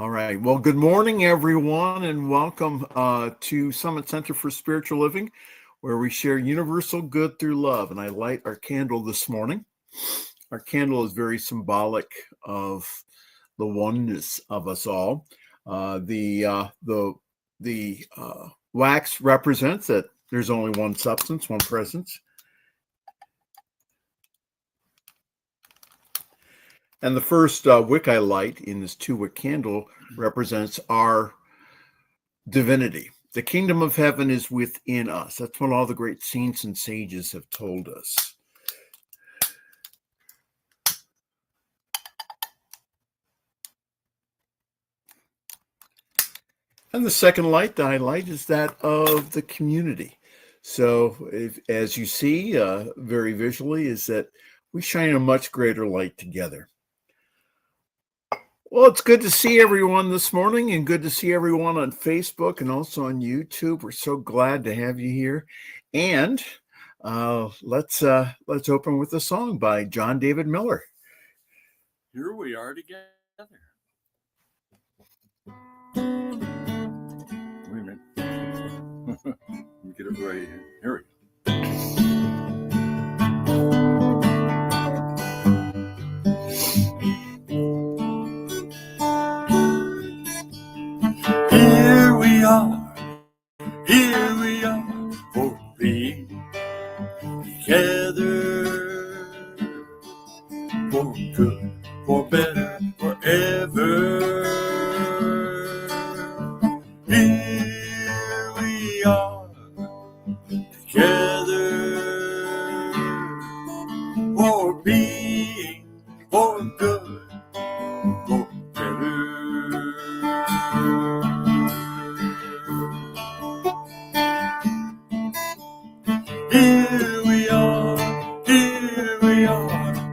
All right. Well, good morning, everyone, and welcome to Summit Center for Spiritual Living, where we share universal good through love. And I light our candle this morning. Our candle is very symbolic of the oneness of us all. The wax represents that there's only one substance, one presence. And the first wick I light in this 2-wick candle represents our divinity. The kingdom of heaven is within us. That's what all the great saints and sages have told us. And the second light that I light is that of the community. So as you see very visually, is that we shine a much greater light together. Well, it's good to see everyone this morning, and good to see everyone on Facebook and also on YouTube. We're so glad to have you here. And let's open with a song by John David Miller. Here we are together. Wait a minute. Let me get it right here. Here we go. Here we are, for being together, for good, for better, forever. Here we are, together, for being, for good, for better. Here we are,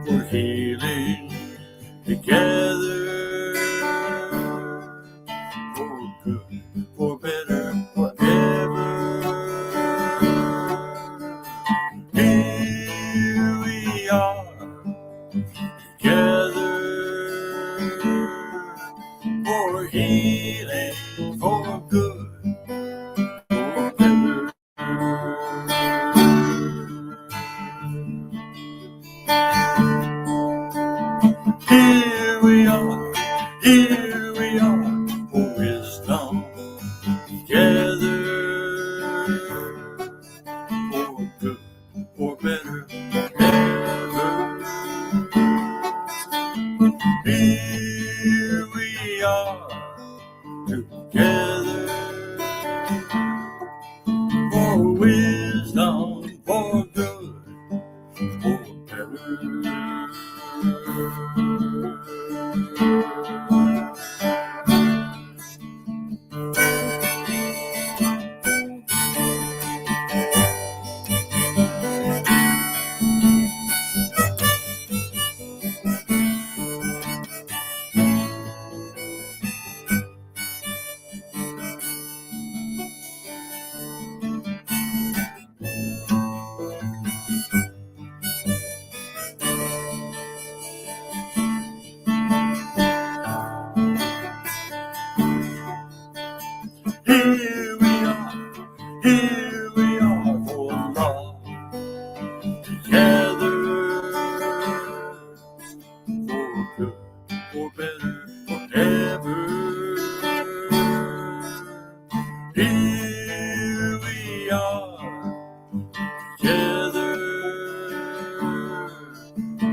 for healing together, for good, for better, forever. Here we are, together, for healing, for good, for better. Here we are, for wisdom together, for good, for better, forever. Here we are, together, for wisdom, for good, for better. Here we are for love together, for good, for better, forever. Here we are together,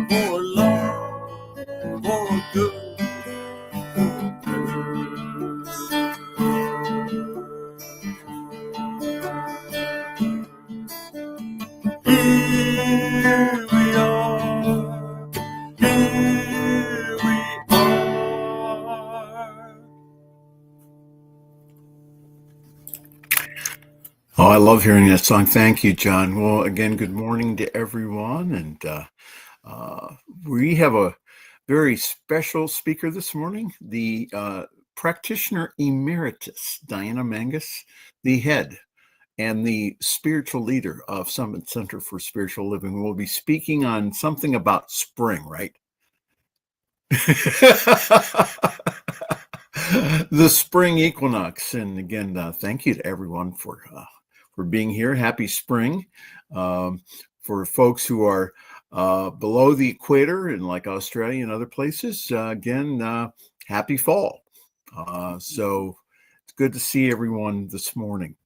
for love, for good, for better. Here we are, here we are. Oh, I love hearing that song. Thank you, John. Well, again, good morning to everyone. And we have a very special speaker this morning, the practitioner emeritus, Diana Mangus, the head and the spiritual leader of Summit Center for Spiritual Living. We'll be speaking on something about spring, right? the spring equinox. And again, thank you to everyone for being here. Happy spring. For folks who are below the equator in like Australia and other places, again, happy fall. So it's good to see everyone this morning.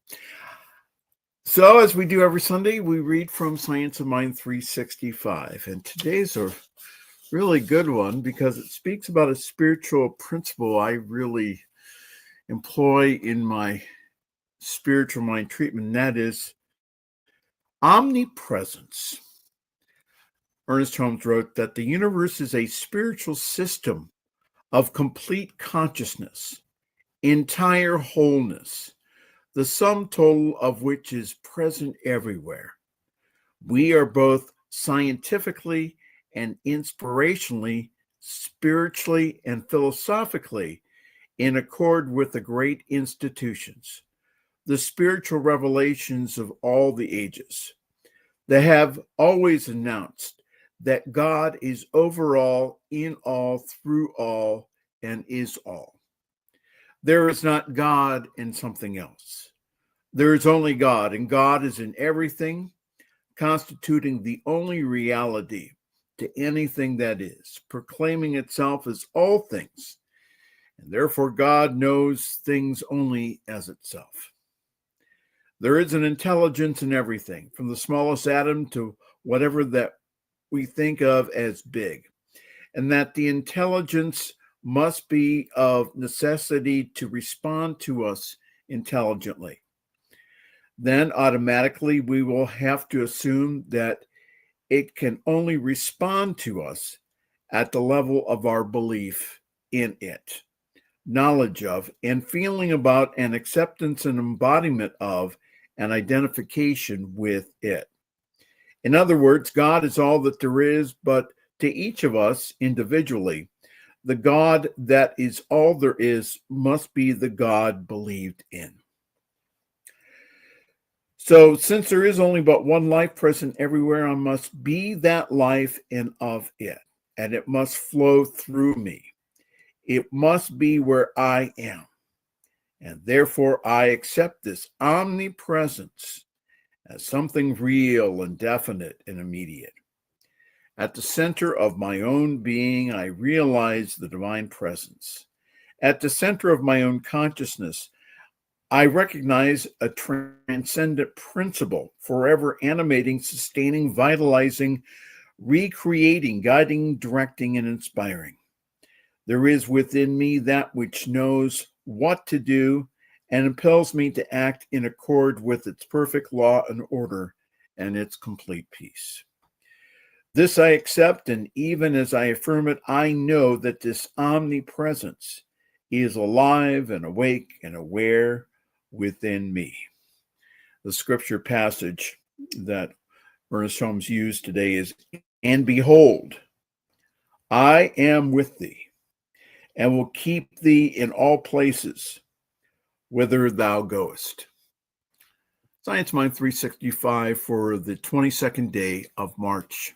So as we do every Sunday, we read from Science of Mind 365. And today's a really good one because it speaks about a spiritual principle I really employ in my spiritual mind treatment, and that is omnipresence. Ernest Holmes wrote that the universe is a spiritual system of complete consciousness, entire wholeness, the sum total of which is present everywhere. We are both scientifically and inspirationally, spiritually and philosophically in accord with the great institutions, the spiritual revelations of all the ages. They have always announced that God is over all, in all, through all, and is all. There is not God and something else. There is only God, and God is in everything, constituting the only reality to anything that is, proclaiming itself as all things, and therefore God knows things only as itself. There is an intelligence in everything, from the smallest atom to whatever that we think of as big, and that the intelligence must be of necessity to respond to us intelligently. Then automatically we will have to assume that it can only respond to us at the level of our belief in it, knowledge of, and feeling about, and acceptance and embodiment of, and identification with it. In other words, God is all that there is, but to each of us individually, the God that is all there is must be the God believed in. So, since there is only but one life present everywhere, I must be that life and of it, and it must flow through me. It must be where I am, and therefore I accept this omnipresence as something real and definite and immediate. At the center of my own being, I realize the divine presence. At the center of my own consciousness, I recognize a transcendent principle, forever animating, sustaining, vitalizing, recreating, guiding, directing, and inspiring. There is within me that which knows what to do and impels me to act in accord with its perfect law and order and its complete peace. This I accept, and even as I affirm it, I know that this omnipresence is alive and awake and aware within me. The scripture passage that Ernest Holmes used today is, "And behold, I am with thee, and will keep thee in all places, whither thou goest." Science Mind 365 for the 22nd day of March.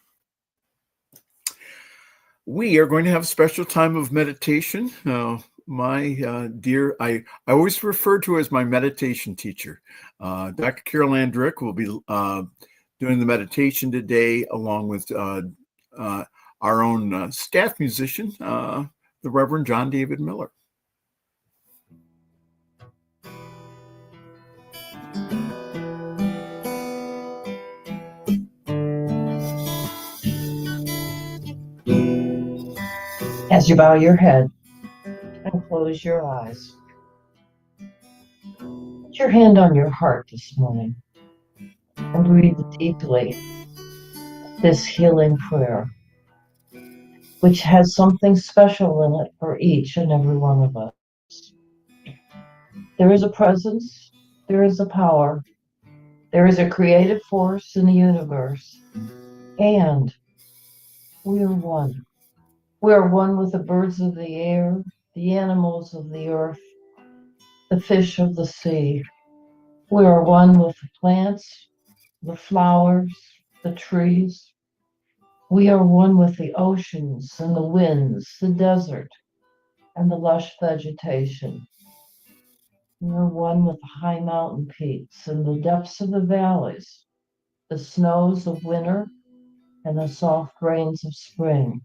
We are going to have a special time of meditation. My dear, I always refer to as my meditation teacher. Dr. Carol Andrick will be doing the meditation today, along with our own staff musician, the Reverend John David Miller. As you bow your head and close your eyes, put your hand on your heart this morning and breathe deeply this healing prayer, which has something special in it for each and every one of us. There is a presence, there is a power, there is a creative force in the universe, and we are one. We are one with the birds of the air, the animals of the earth, the fish of the sea. We are one with the plants, the flowers, the trees. We are one with the oceans and the winds, the desert, and the lush vegetation. We're one with the high mountain peaks and the depths of the valleys, the snows of winter and the soft rains of spring.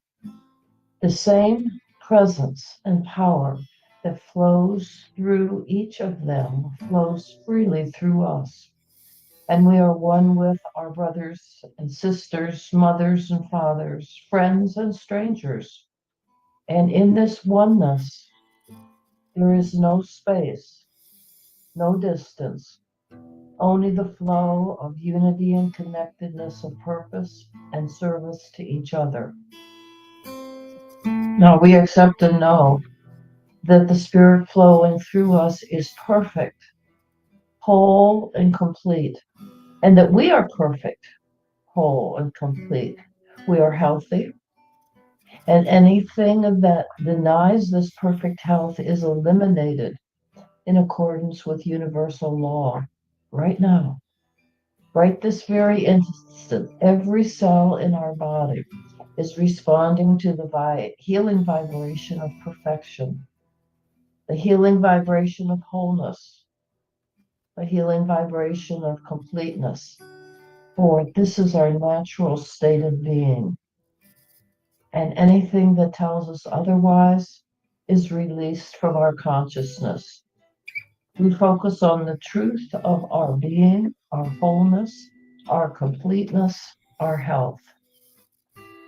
The same presence and power that flows through each of them flows freely through us. And we are one with our brothers and sisters, mothers and fathers, friends and strangers. And in this oneness, there is no space, no distance, only the flow of unity and connectedness of purpose and service to each other. Now we accept and know that the spirit flowing through us is perfect, whole, and complete, and that we are perfect, whole, and complete. We are healthy, and anything that denies this perfect health is eliminated in accordance with universal law right now. Right this very instant, every cell in our body is responding to the healing vibration of perfection, the healing vibration of wholeness, the healing vibration of completeness. For this is our natural state of being. And anything that tells us otherwise is released from our consciousness. We focus on the truth of our being, our wholeness, our completeness, our health.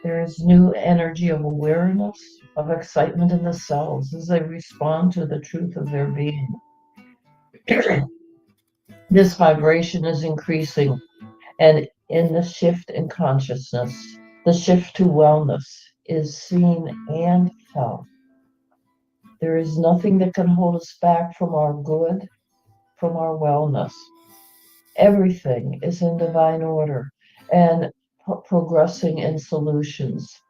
There is new energy of awareness, of excitement in the cells as they respond to the truth of their being. This vibration is increasing, and in the shift in consciousness, the shift to wellness is seen and felt. There is nothing that can hold us back from our good, from our wellness. Everything is in divine order and progressing in solutions.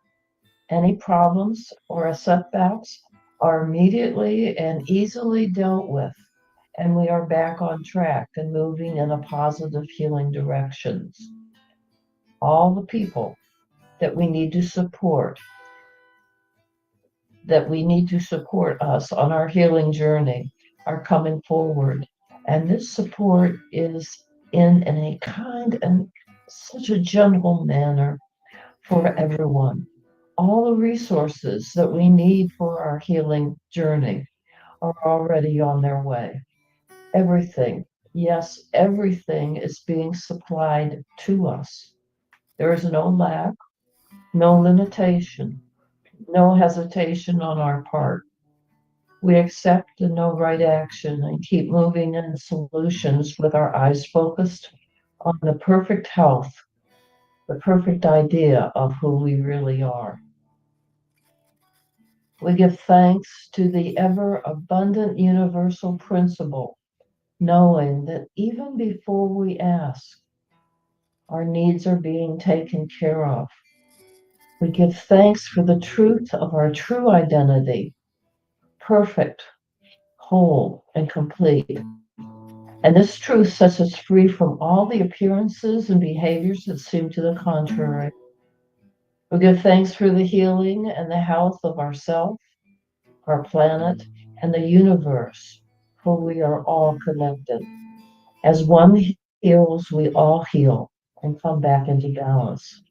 Any problems or setbacks are immediately and easily dealt with, and we are back on track and moving in a positive healing directions. All the people that we need to support, us on our healing journey are coming forward. And this support is in a kind and such a gentle manner for everyone. All the resources that we need for our healing journey are already on their way. Everything, yes, everything is being supplied to us. There is no lack, no limitation, no hesitation on our part. We accept the no right action and keep moving in solutions with our eyes focused on the perfect health, the perfect idea of who we really are. We give thanks to the ever abundant universal principle, knowing that even before we ask, our needs are being taken care of. We give thanks for the truth of our true identity, perfect, whole, and complete. And this truth sets us free from all the appearances and behaviors that seem to the contrary. We give thanks for the healing and the health of ourself, our planet, and the universe, for we are all connected. As one heals, we all heal and come back into balance.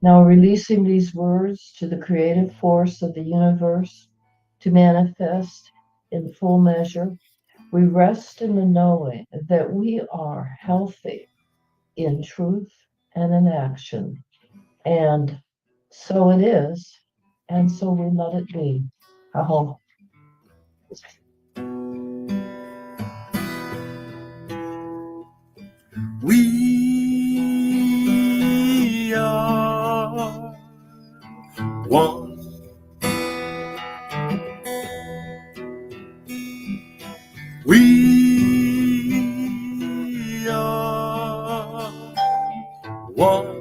Now, releasing these words to the creative force of the universe to manifest in full measure, we rest in the knowing that we are healthy in truth and in action. And so it is, and so we let it be. Aho. We are one. We are one.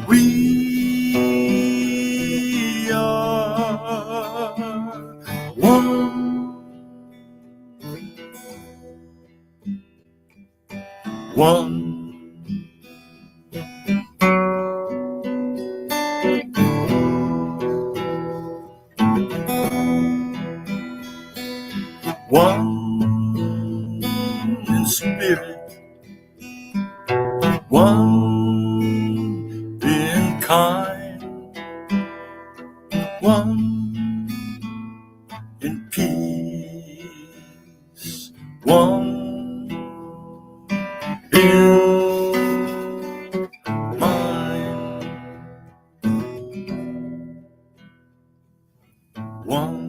We are one. One. in spirit, one in kind, one in peace, one in mind, one.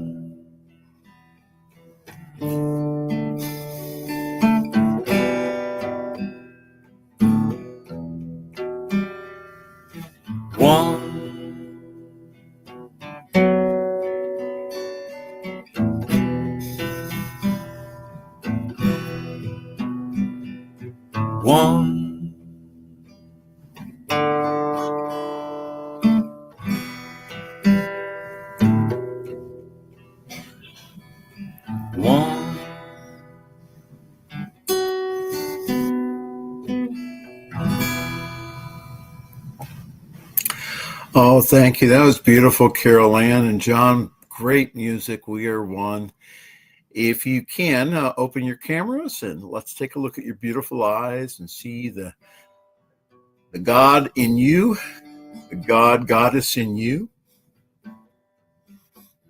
One, one. Oh, thank you. That was beautiful, Carol Ann and John. Great music. We are one. If you can, open your cameras and let's take a look at your beautiful eyes and see the God in you, the Goddess in you.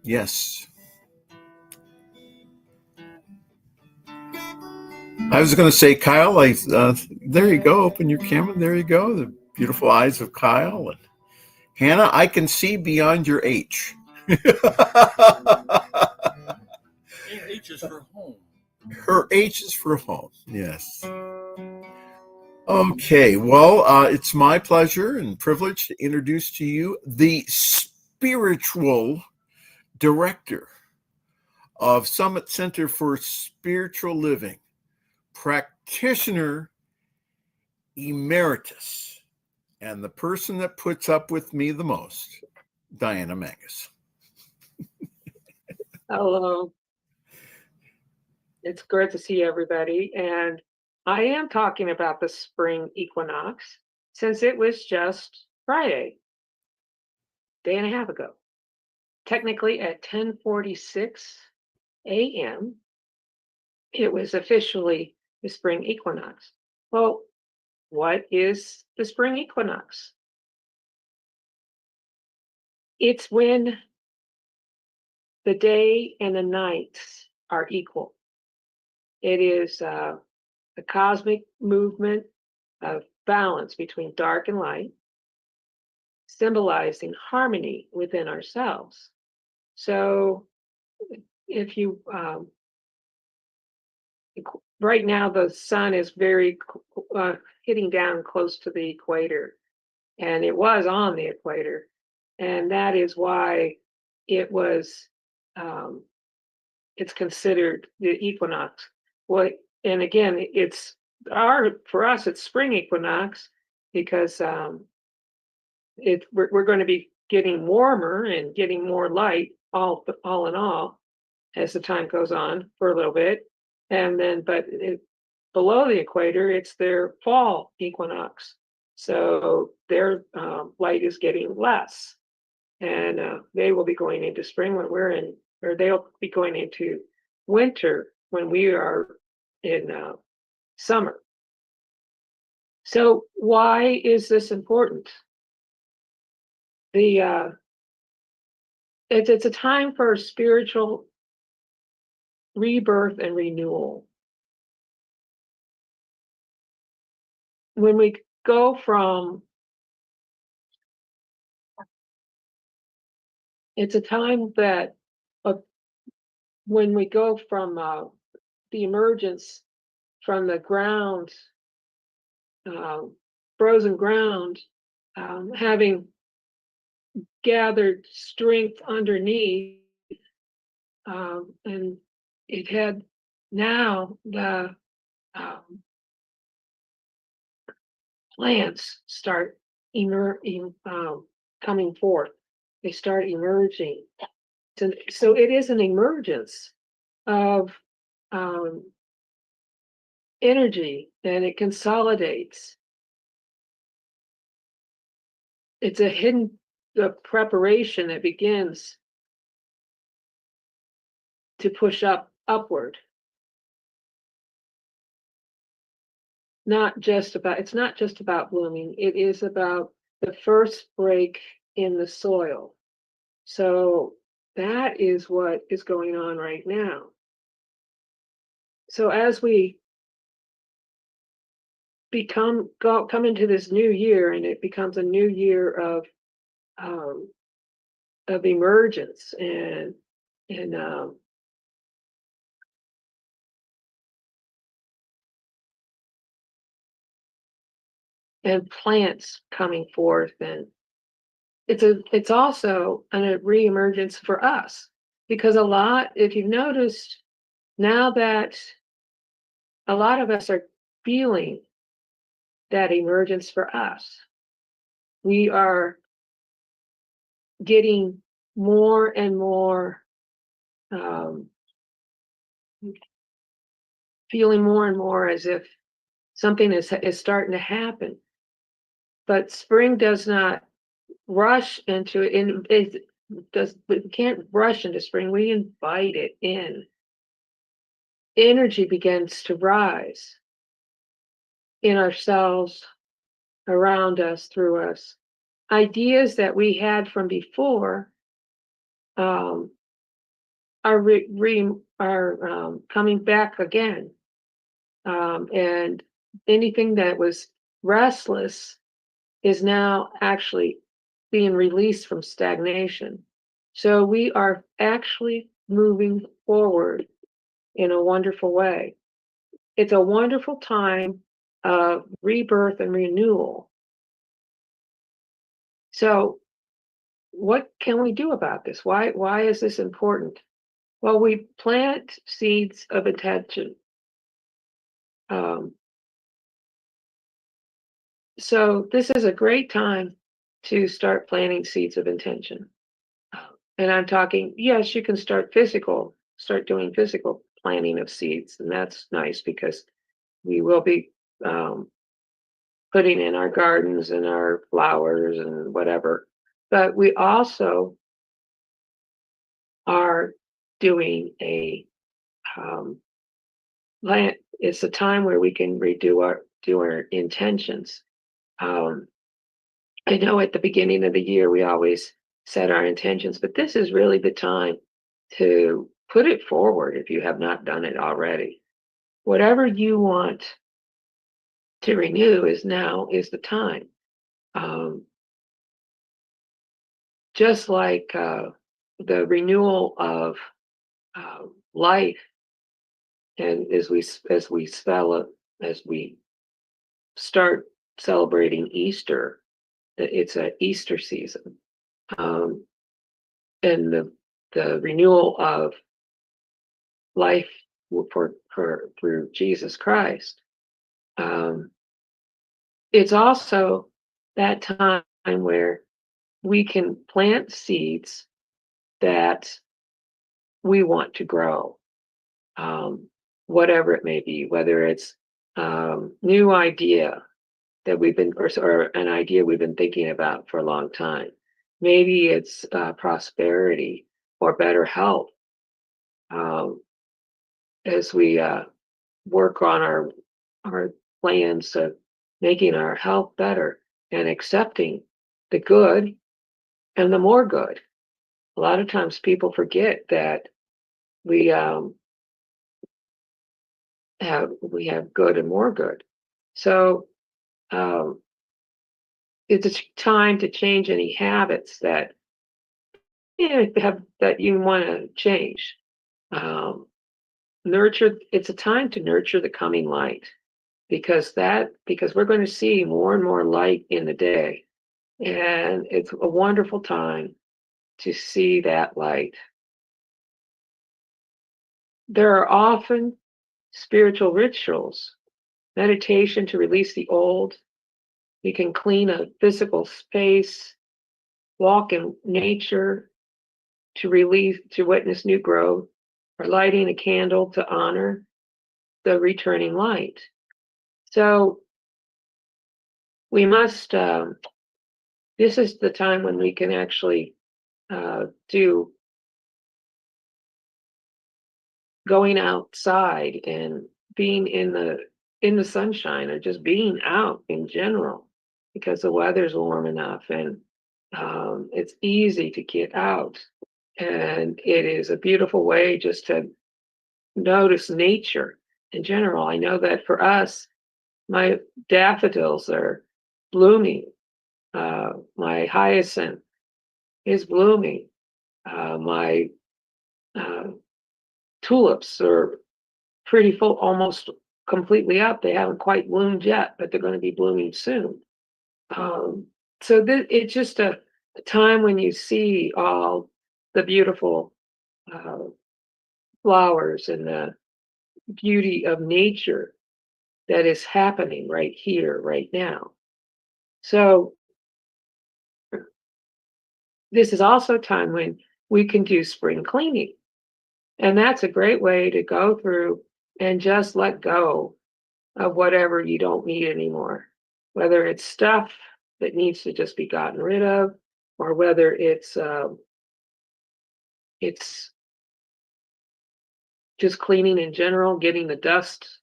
Yes. I was going to say, Kyle, there you go. Open your camera. There you go. The beautiful eyes of Kyle. And Hannah, I can see beyond your H. H is for home. Her H is for home. Yes. Okay. Well, it's my pleasure and privilege to introduce to you the spiritual director of Summit Center for Spiritual Living, practitioner emeritus, and the person that puts up with me the most, Diana Mangus. Hello. It's great to see everybody. And I am talking about the spring equinox since it was just Friday, day and a half ago. Technically at 10:46 a.m., it was officially the spring equinox. Well, what is the spring equinox? It's when the day and the nights are equal. It is the cosmic movement of balance between dark and light, symbolizing harmony within ourselves. So, if you right now the sun is very hitting down close to the equator, and it was on the equator, and that is why it was it's considered the equinox. What and again, it's for us it's spring equinox because we're going to be getting warmer and getting more light all in all as the time goes on for a little bit, and then below the equator it's their fall equinox, so their light is getting less, and they will be going into spring when we're in, or they'll be going into winter when we are in summer. So why is this important? It's a time for spiritual rebirth and renewal. When we go from, it's a time that when we go from the emergence from the ground, frozen ground, having gathered strength underneath, and it had now the plants start coming forth. They start emerging. So it is an emergence of energy, and it consolidates. It's a hidden preparation that begins to push upward. it's not just about blooming. It is about the first break in the soil. So that is what is going on right now. So as we come into this new year, and it becomes a new year of emergence and and plants coming forth, and it's also a reemergence for us, because if you've noticed, now that a lot of us are feeling that emergence for us, we are getting more and more, um, feeling more and more as if something is starting to happen. But spring does not rush into it. We can't rush into spring. We invite it in. Energy begins to rise in ourselves, around us, through us. Ideas that we had from before um, are coming back again, and anything that was restless is now actually being released from stagnation. So we are actually moving forward in a wonderful way. It's a wonderful time of rebirth and renewal. So what can we do about this? Why is this important? Well, we plant seeds of intention. So this is a great time to start planting seeds of intention. And I'm talking, yes, you can start doing physical planting of seeds. And that's nice, because we will be putting in our gardens and our flowers and whatever. But we also are doing a plant. It's a time where we can do our intentions. I know at the beginning of the year we always set our intentions, but this is really the time to put it forward if you have not done it already. Whatever you want to renew is the time. Just like the renewal of life, and as we start celebrating Easter, that it's an Easter season, and the renewal of life through Jesus Christ. It's also that time where we can plant seeds that we want to grow, whatever it may be, whether it's new idea that we've been, or an idea we've been thinking about for a long time. Maybe it's prosperity or better health. As we work on our plans of making our health better and accepting the good and the more good. A lot of times people forget that we have good and more good. So it's a time to change any habits that that you want to change. It's a time to nurture the coming light, because we're going to see more and more light in the day, and it's a wonderful time to see that light. There are often spiritual rituals, meditation to release the old. We can clean a physical space, walk in nature to witness new growth, or lighting a candle to honor the returning light. So we must, this is the time when we can actually do going outside and being in in the sunshine or just being out in general because the weather's warm enough and it's easy to get out. And it is a beautiful way just to notice nature in general. I know that for us, my daffodils are blooming. My hyacinth is blooming. My tulips are pretty full, almost completely up. They haven't quite bloomed yet, but they're going to be blooming soon. So it's just a time when you see all the beautiful uh, flowers and the beauty of nature that is happening right here, right now. So this is also a time when we can do spring cleaning. And that's a great way to go through and just let go of whatever you don't need anymore, whether it's stuff that needs to just be gotten rid of, or whether it's just cleaning in general, getting the dust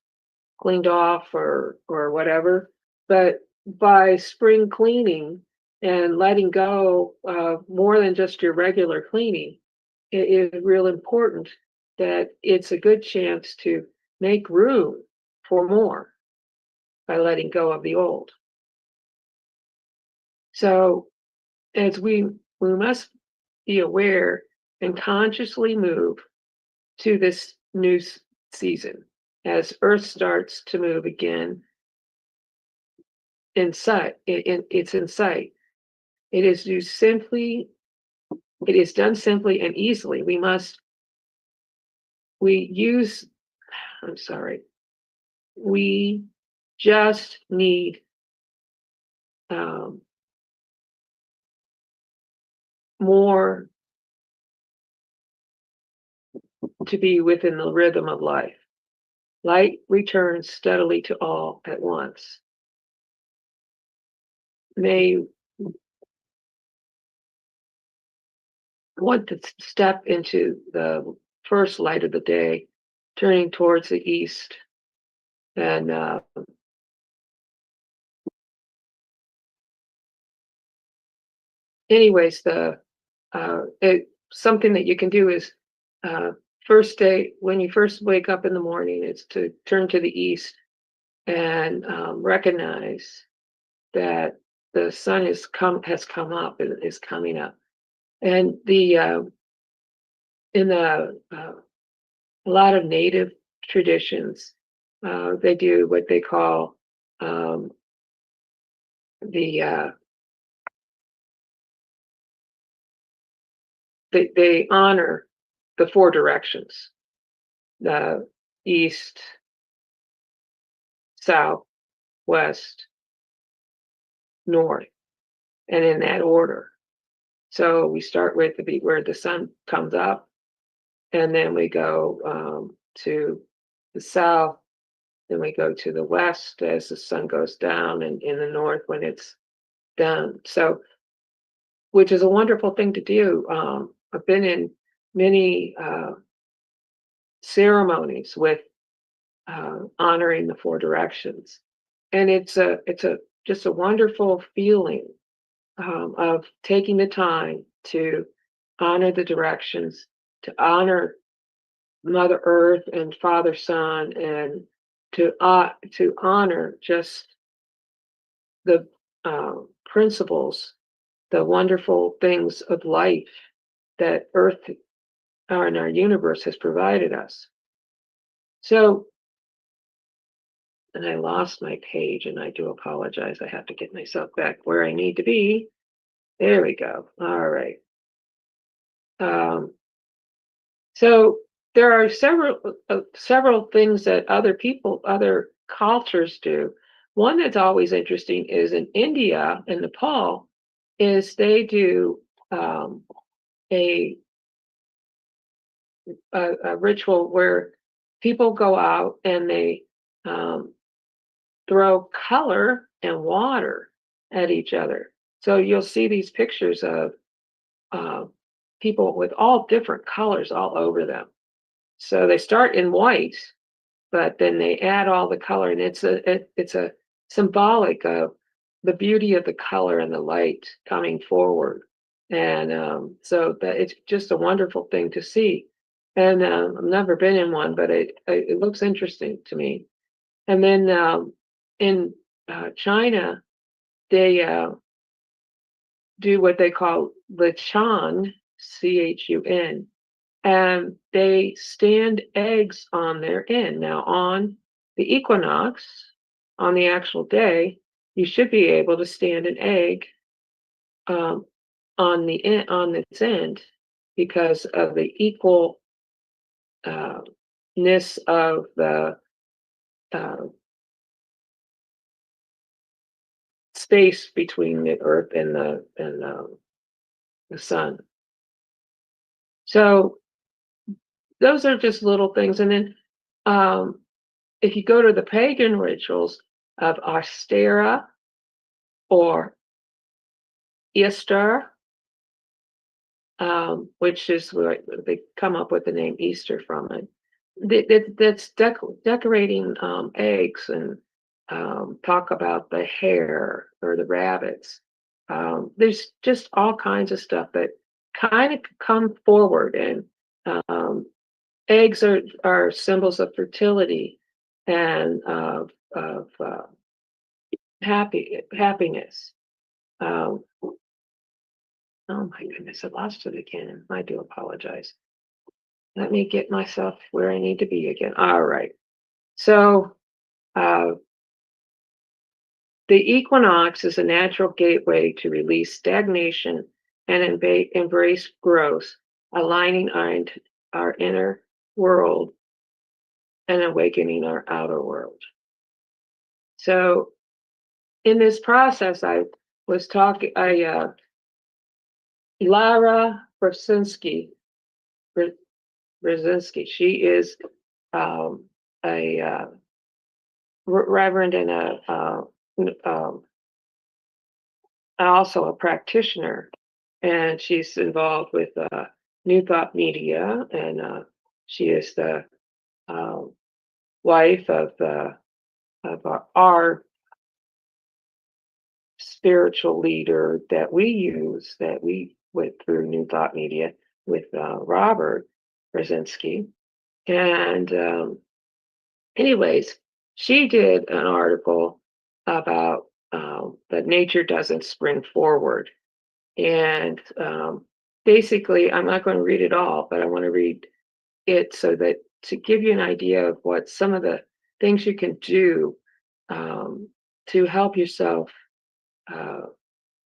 cleaned off or whatever. But by spring cleaning and letting go of more than just your regular cleaning, it is real important that it's a good chance to make room for more by letting go of the old. So as we must be aware and consciously move to this new season as Earth starts to move again in sight. It's in sight. It is done simply and easily. We just need more to be within the rhythm of life. Light returns steadily to all at once. May want to step into the first light of the day, turning towards the east. And anyways, something that you can do is first day when you first wake up in the morning is to turn to the east and recognize that the sun has come up and is coming up. And in a lot of native traditions, they do what they call they honor the four directions: the east, south, west, north, and in that order. So we start with where the sun comes up, and then we go to the south, then we go to the west as the sun goes down, and in the north when it's done. So, which is a wonderful thing to do. I've been in many ceremonies with honoring the four directions, and it's just a wonderful feeling of taking the time to honor the directions, to honor Mother Earth and Father Sun, and to honor just the principles, the wonderful things of life that Earth and our universe has provided us. So, and I lost my page, and I do apologize. I have to get myself back where I need to be. There we go. All right. So there are several things that other cultures do. One that's always interesting is in India and Nepal, is they do a ritual where people go out and they throw color and water at each other. So you'll see these pictures of people with all different colors all over them. So they start in white but then they add all the color, and it's a symbolic of the beauty of the color and the light coming forward. And so that it's just a wonderful thing to see. And I've never been in one, but it looks interesting to me. And then in China, they do what they call the Chun, Chun, and they stand eggs on their inn. Now, on the equinox, on the actual day, you should be able to stand an egg on its end because of the equal ness of the uh, space between the Earth and the Sun. So those are just little things. And then if you go to the pagan rituals of Ostera or Easter, which is where they come up with the name Easter from it. That's decorating eggs and talk about the hare or the rabbits. There's just all kinds of stuff that kind of come forward, and eggs are symbols of fertility and of happiness. Oh my goodness, I lost it again. I do apologize. Let me get myself where I need to be again. All right. So the equinox is a natural gateway to release stagnation and embrace growth, aligning our inner world and awakening our outer world. So in this process, I was talking, Lara Brzezinski, she is a reverend and also a practitioner, and she's involved with New Thought Media, and she is the wife of our spiritual leader that we went through New Thought Media with Robert Brzezinski. And anyways, she did an article about that nature doesn't spring forward. And basically, I'm not going to read it all, but I want to read it so that to give you an idea of what some of the things you can do to help yourself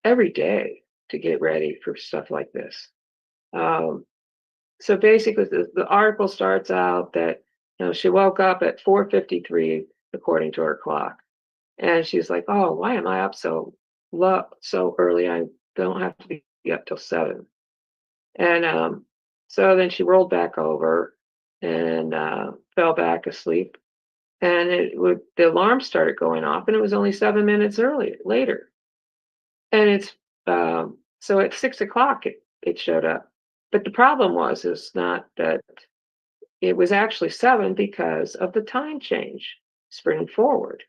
every day to get ready for stuff like this. So basically, the article starts out that she woke up at 4:53 according to her clock, and she's like, "Oh, why am I up so early? I don't have to be up till 7." And so then she rolled back over and fell back asleep, and the alarm started going off, and it was only 7 minutes later. And it's so at 6 o'clock it showed up. But the problem is not that it was actually 7 because of the time change, spring forward.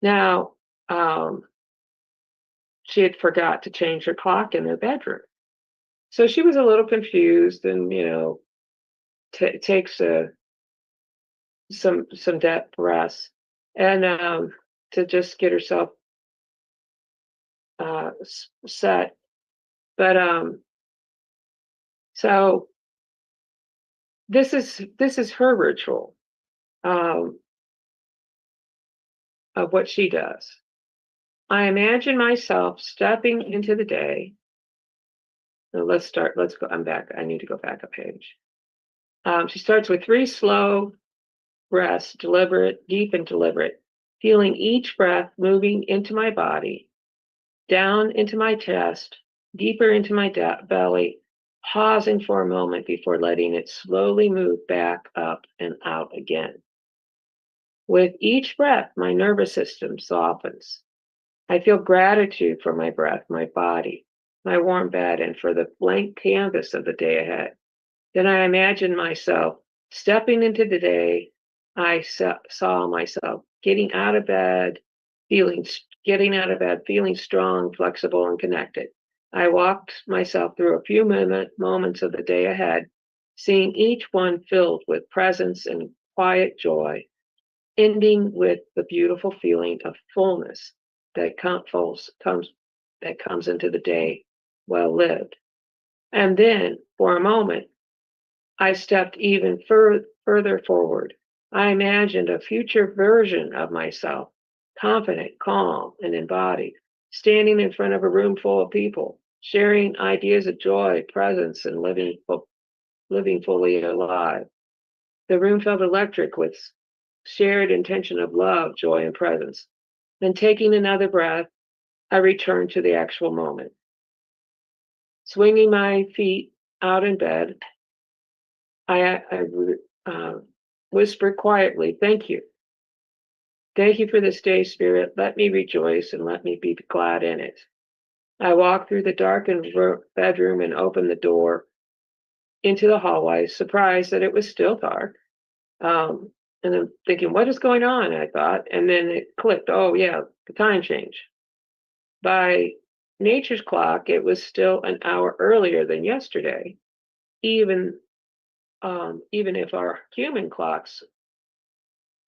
Now, she had forgot to change her clock in their bedroom. So she was a little confused, and takes some deep breaths, and to just get herself set. But so this is her ritual of what she does. I imagine myself stepping into the day. So let's go. I'm back. I need to go back a page. She starts with 3 slow breaths, deep and deliberate, feeling each breath moving into my body, down into my chest, deeper into my belly, pausing for a moment before letting it slowly move back up and out again. With each breath, my nervous system softens. I feel gratitude for my breath, my body, my warm bed, and for the blank canvas of the day ahead. Then I imagine myself stepping into the day I saw myself getting out of bed, feeling strong, flexible, and connected. I walked myself through a few moments of the day ahead, seeing each one filled with presence and quiet joy, ending with the beautiful feeling of fullness that comes into the day well lived. And then, for a moment, I stepped even further forward. I imagined a future version of myself, confident, calm, and embodied, standing in front of a room full of people, sharing ideas of joy, presence, and living fully alive. The room felt electric with shared intention of love, joy, and presence. Then, taking another breath, I returned to the actual moment. Swinging my feet out in bed, I whispered quietly, "Thank you. Thank you for this day, Spirit. Let me rejoice and let me be glad in it." I walked through the darkened bedroom and opened the door into the hallway, surprised that it was still dark. And I'm thinking, what is going on? I thought, and then it clicked. Oh, yeah, the time change. By nature's clock, it was still an hour earlier than yesterday, even if our human clocks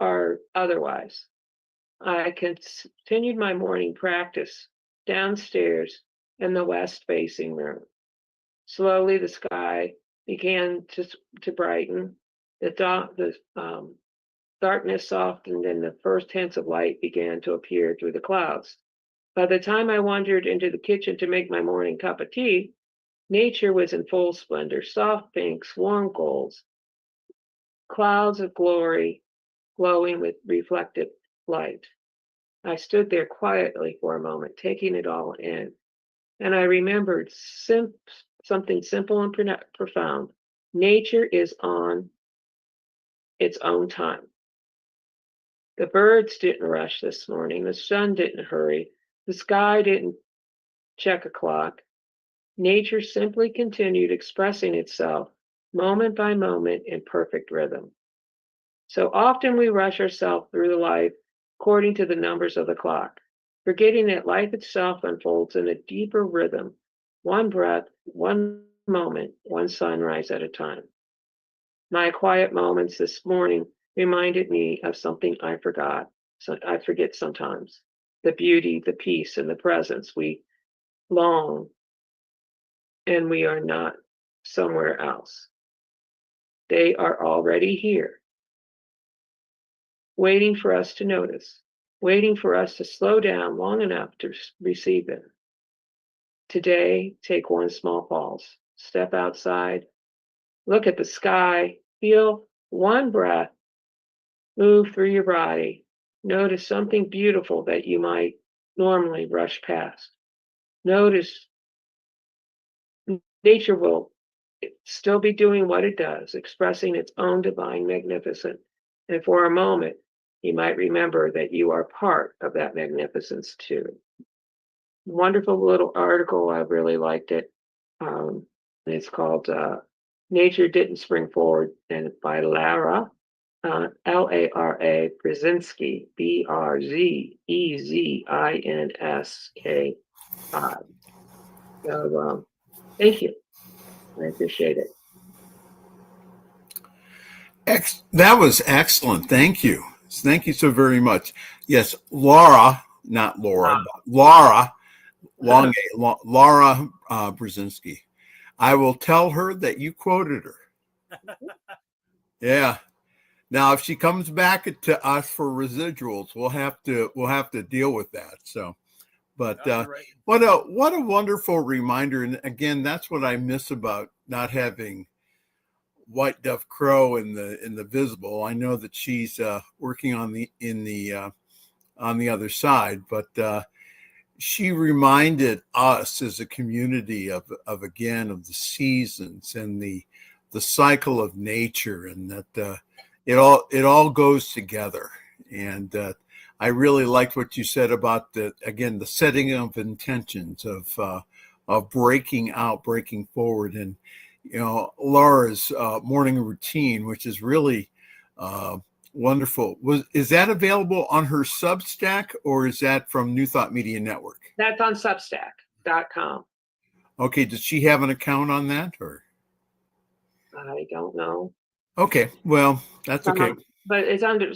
are otherwise. I continued my morning practice downstairs in the west facing room. Slowly, the sky began to brighten. The darkness softened, and the first hints of light began to appear through the clouds. By the time I wandered into the kitchen to make my morning cup of tea, nature was in full splendor, soft pinks, warm golds, clouds of glory glowing with reflected light. I stood there quietly for a moment, taking it all in, and I remembered something simple and profound. Nature is on its own time. The birds didn't rush this morning, the sun didn't hurry, the sky didn't check a clock. Nature simply continued expressing itself moment by moment in perfect rhythm. So often we rush ourselves through life according to the numbers of the clock, forgetting that life itself unfolds in a deeper rhythm, one breath, one moment, one sunrise at a time. My quiet moments this morning reminded me of something I forgot. So I forget sometimes. The beauty, the peace, and the presence we long, and we are not somewhere else. They are already here, waiting for us to notice, waiting for us to slow down long enough to receive them. Today, take one small pause, step outside, look at the sky, feel one breath move through your body. Notice something beautiful that you might normally rush past. Notice nature will still be doing what it does, expressing its own divine magnificence. And for a moment, you might remember that you are part of that magnificence too. Wonderful little article. I really liked it. It's called Nature Didn't Spring Forward, and by Lara, Lara Brzezinski, Brzezinski. So thank you. I appreciate it. That was excellent. Thank you. Thank you so very much. Yes, Laura, not Laura, but Laura, Laura Brzezinski. I will tell her that you quoted her. Yeah. Now, if she comes back to us for residuals, we'll have to deal with that. So, but what a wonderful reminder. And again, that's what I miss about not having White Dove Crow in the visible. I know that she's working on the other side, but she reminded us as a community of the seasons and the cycle of nature, and that it all goes together. And I really liked what you said about the setting of intentions of breaking out, breaking forward, and Laura's morning routine, which is really Wonderful. Is that available on her Substack, or is that from New Thought Media Network? That's on Substack.com. Okay. Does she have an account on that, or? I don't know. Okay. Well, that's okay. But it's under,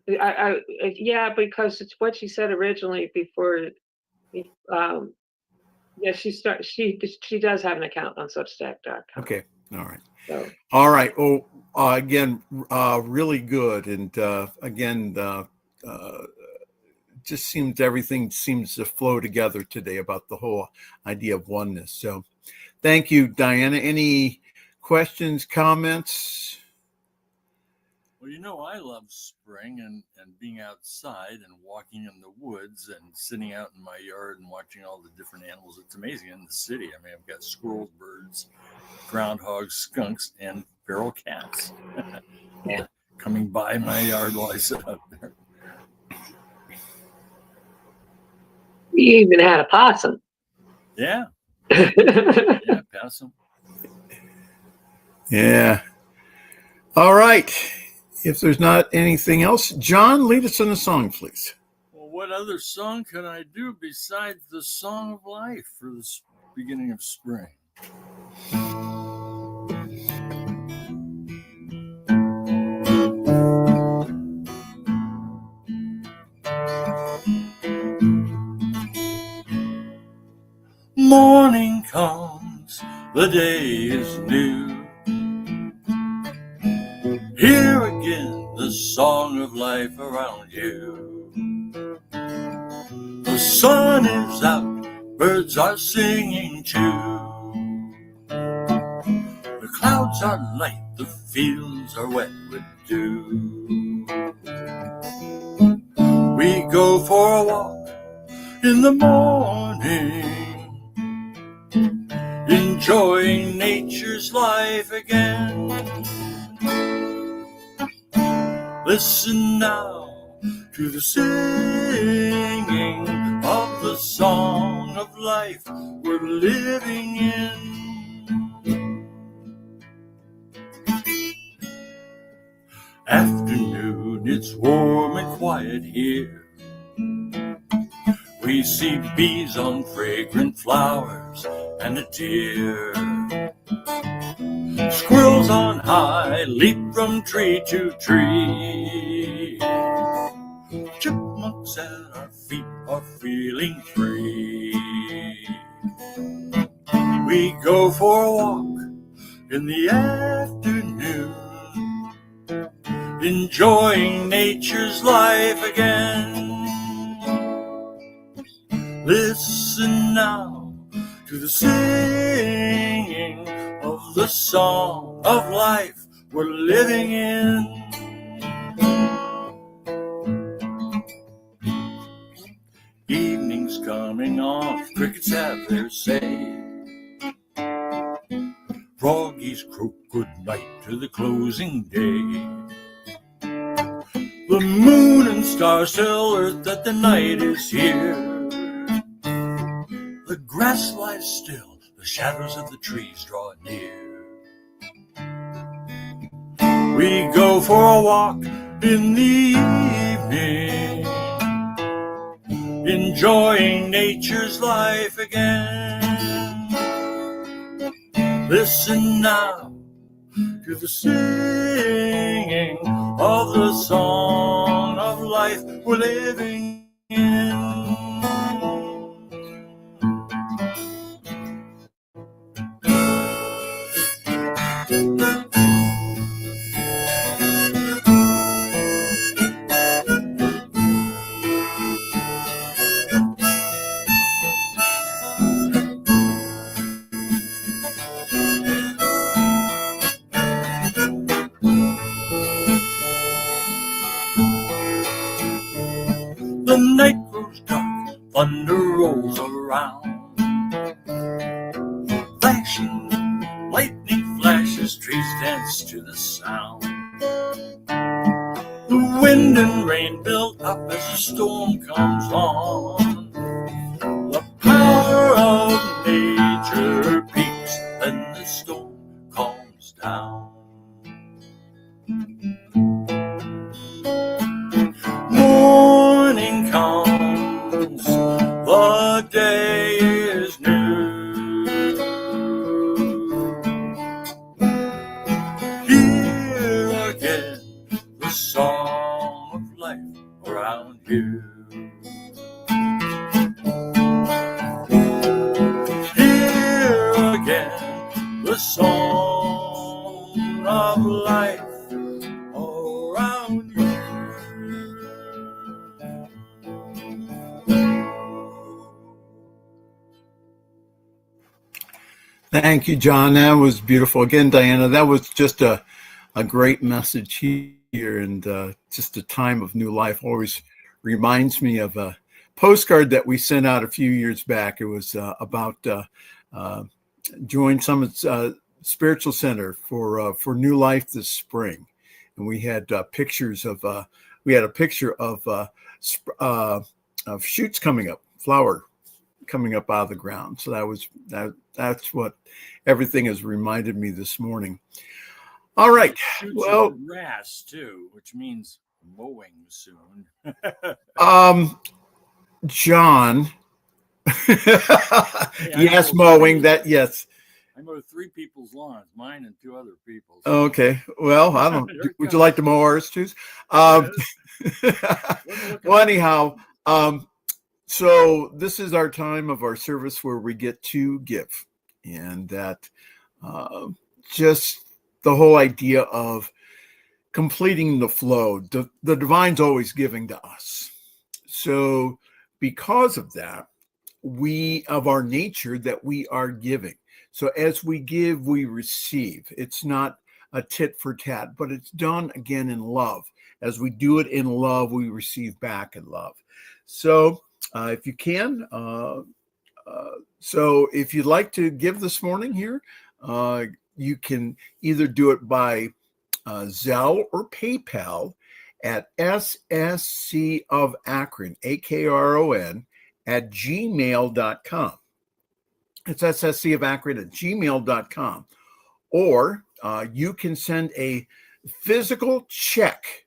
yeah, because it's what she said originally before. Yeah, she does have an account on Substack.com. Okay. All right. So. All right. Oh, again, really good. And again, just seems everything seems to flow together today about the whole idea of oneness. So thank you, Diana. Any questions, comments? Well, I love spring and being outside and walking in the woods and sitting out in my yard and watching all the different animals. It's amazing in the city. I mean, I've got squirrels, birds, groundhogs, skunks, and feral cats coming by my yard while I sit out there. We even had a possum. Yeah. Yeah, possum. Yeah. All right. If there's not anything else, John, lead us in a song, please. Well, what other song can I do besides the Song of Life for the beginning of spring? Morning comes, the day is new. Hear again the song of life around you. The sun is out, birds are singing too. The clouds are light, the fields are wet with dew. We go for a walk in the morning, enjoying nature's life again. Listen now to the singing of the song of life we're living in. Afternoon, it's warm and quiet here. We see bees on fragrant flowers and a deer. Squirrels on high leap from tree to tree. Chipmunks at our feet are feeling free. We go for a walk in the afternoon, enjoying nature's life again. Listen now to the singing of the song of life we're living in. Evening's coming on, crickets have their say. Froggies croak good night to the closing day. The moon and stars tell earth that the night is here. The grass lies still, the shadows of the trees draw near. We go for a walk in the evening, enjoying nature's life again. Listen now to the singing of the song of life we're living in. The night grows dark, thunder rolls around. Flashing lightning flashes, trees dance to the sound. The wind and rain build up as the storm comes on. The power of nature peaks, then the storm calms down. the day is new. Hear again the song of life around you. Hear again the song of life around you. Thank you, John. That was beautiful. Again, Diana, that was just a great message here, and just a time of new life. Always reminds me of a postcard that we sent out a few years back. It was about Join Summit's Spiritual Center for new life this spring, and we had pictures of we had a picture of shoots coming up, flower coming up out of the ground. So that's what everything has reminded me this morning. All right. Well, grass too, which means mowing soon. John. Yes, mowing. That yes. I mowed 3 people's lawns, mine and 2 other people's. Okay. Well, I don't. Would you like to mow ours too? Well, anyhow, so this is our time of our service where we get to give, and that just the whole idea of completing the flow. The divine's always giving to us. So because of that, we of our nature that we are giving. So as we give, we receive. It's not a tit for tat, but it's done again in love. As we do it in love, we receive back in love. So if you can, so if you'd like to give this morning here, you can either do it by Zelle or PayPal at SSC of Akron, AKRON, at gmail.com. It's SSC of Akron at gmail.com. Or you can send a physical check.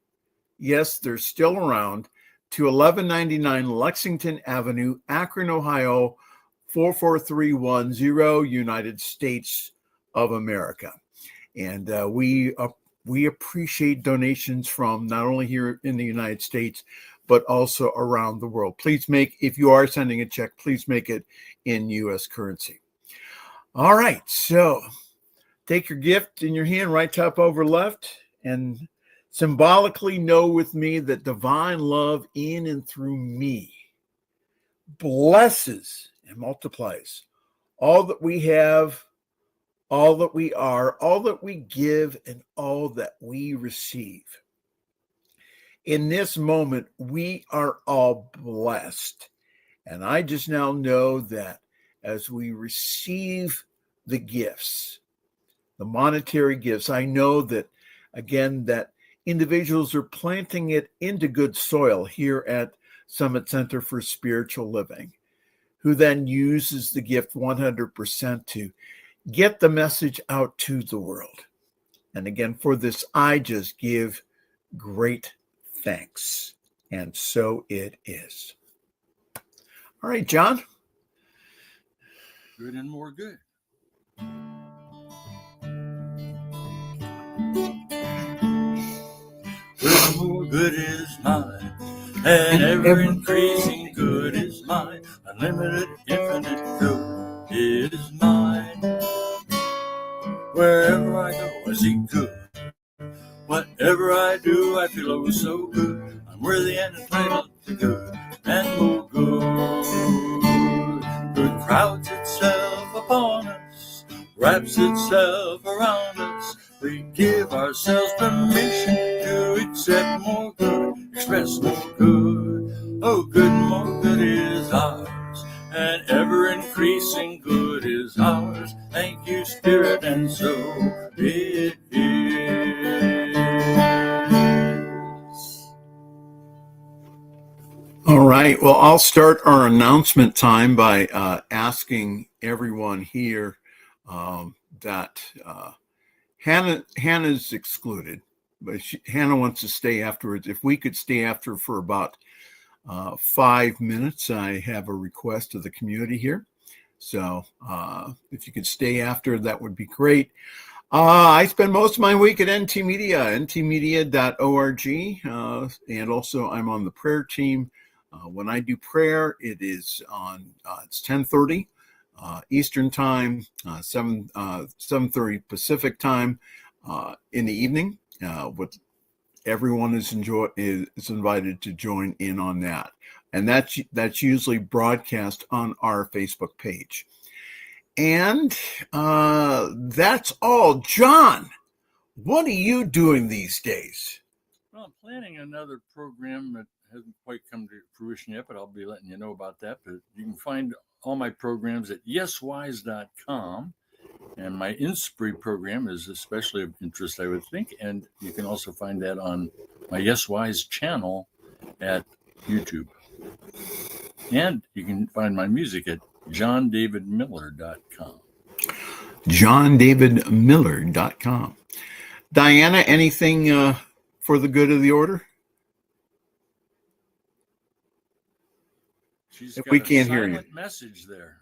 Yes, they're still around, to 1199 Lexington Avenue, Akron, Ohio, 44310, United States of America. And we appreciate donations from not only here in the United States, but also around the world. Please if you are sending a check, please make it in U.S. currency. All right, so take your gift in your hand, right top over left, and symbolically know with me that divine love in and through me blesses and multiplies all that we have, all that we are, all that we give, and all that we receive. In this moment, we are all blessed. And I just now know that as we receive the gifts, the monetary gifts, I know that, again, that individuals are planting it into good soil here at Summit Center for Spiritual Living, who then uses the gift 100% to get the message out to the world. And again, for this, I just give great thanks. And so it is. All right, John. Good and more good. Good and more good is mine, and ever increasing good is mine. Unlimited, infinite good, it is mine. Wherever I go, I see good. Whatever I do, I feel oh so good. I'm worthy and entitled to good and more good. Good crowds itself upon us, wraps itself around us. We give ourselves permission to accept more good, express more good. Oh, good, more good is ours, and ever increasing good is ours. Thank you, Spirit, and so it is. All right. Well, I'll start our announcement time by asking everyone here that Hannah's excluded, but Hannah wants to stay afterwards. If we could stay after for about 5 minutes, I have a request of the community here. So if you could stay after, that would be great. I spend most of my week at NT Media, ntmedia.org, and also I'm on the prayer team. When I do prayer, it is on it's 10:30 Eastern time, 7:30 Pacific time in the evening. With everyone is invited to join in on that, and that's usually broadcast on our Facebook page. And that's all. John, what are you doing these days? Well, I'm planning another program that hasn't quite come to fruition yet, but I'll be letting you know about that. But you can find all my programs at yeswise.com. And my Inspire program is especially of interest, I would think. And you can also find that on my YesWise channel at YouTube. And you can find my music at johndavidmiller.com. johndavidmiller.com. Diana, anything for the good of the order? She's If got we a can't hear you. silent message there.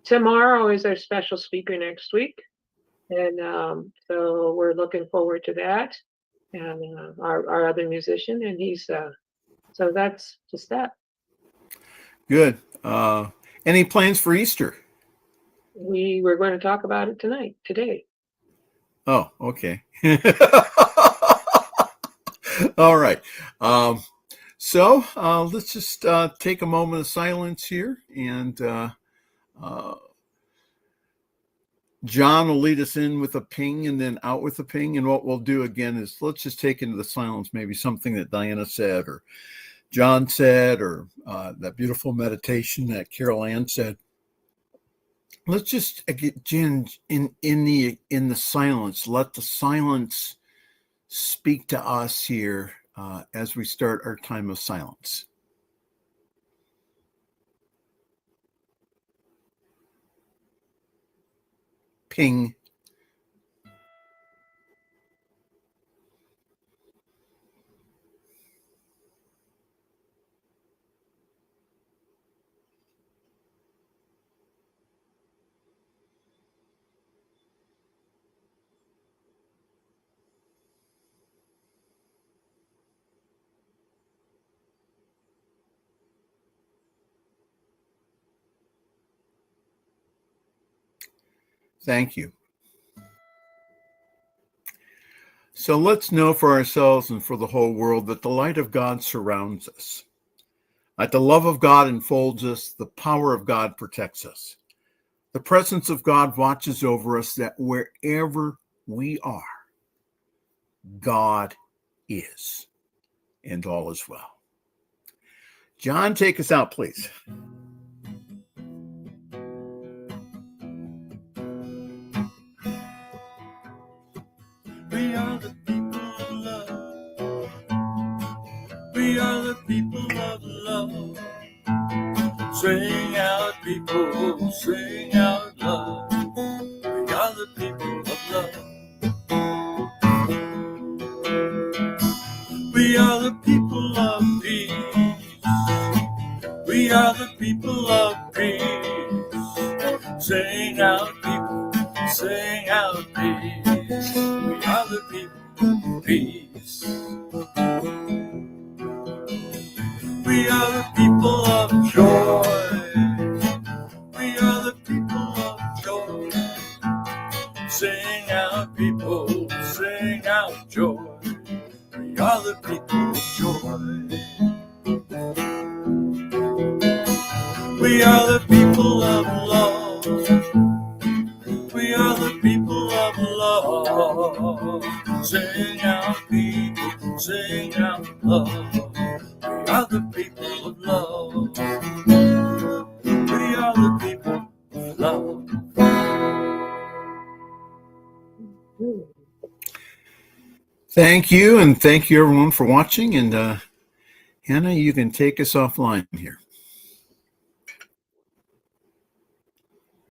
Tomorrow is our special speaker next week. And so we're looking forward to that. And our other musician, and he's, so that's just that. Good. Any plans for Easter? We were going to talk about it today. Oh, okay. All right. So let's just take a moment of silence here, and John will lead us in with a ping and then out with a ping. And what we'll do again is let's just take into the silence maybe something that Diana said or John said, or that beautiful meditation that Carol Ann said. Let's just again in the silence. Let the silence speak to us here as we start our time of silence. Ping. Thank you. So let's know for ourselves and for the whole world that the light of God surrounds us, that the love of God enfolds us, the power of God protects us. The presence of God watches over us, that wherever we are, God is, and all is well. John, take us out, please. We are the people of love. We are the people of love. Sing out, people, sing out love. We are the people of love. We are the people of peace. We are the people of peace. Sing out, people, sing out peace. We are the people of peace. We are the people of joy. We are the people of joy. Sing out, people, sing out joy. We are the people of joy. We are the people of love. We are the people of love. Sing out, people, sing out love. We are the people of love. We are the people of love. Thank you, and thank you everyone for watching. And Hannah, you can take us offline here.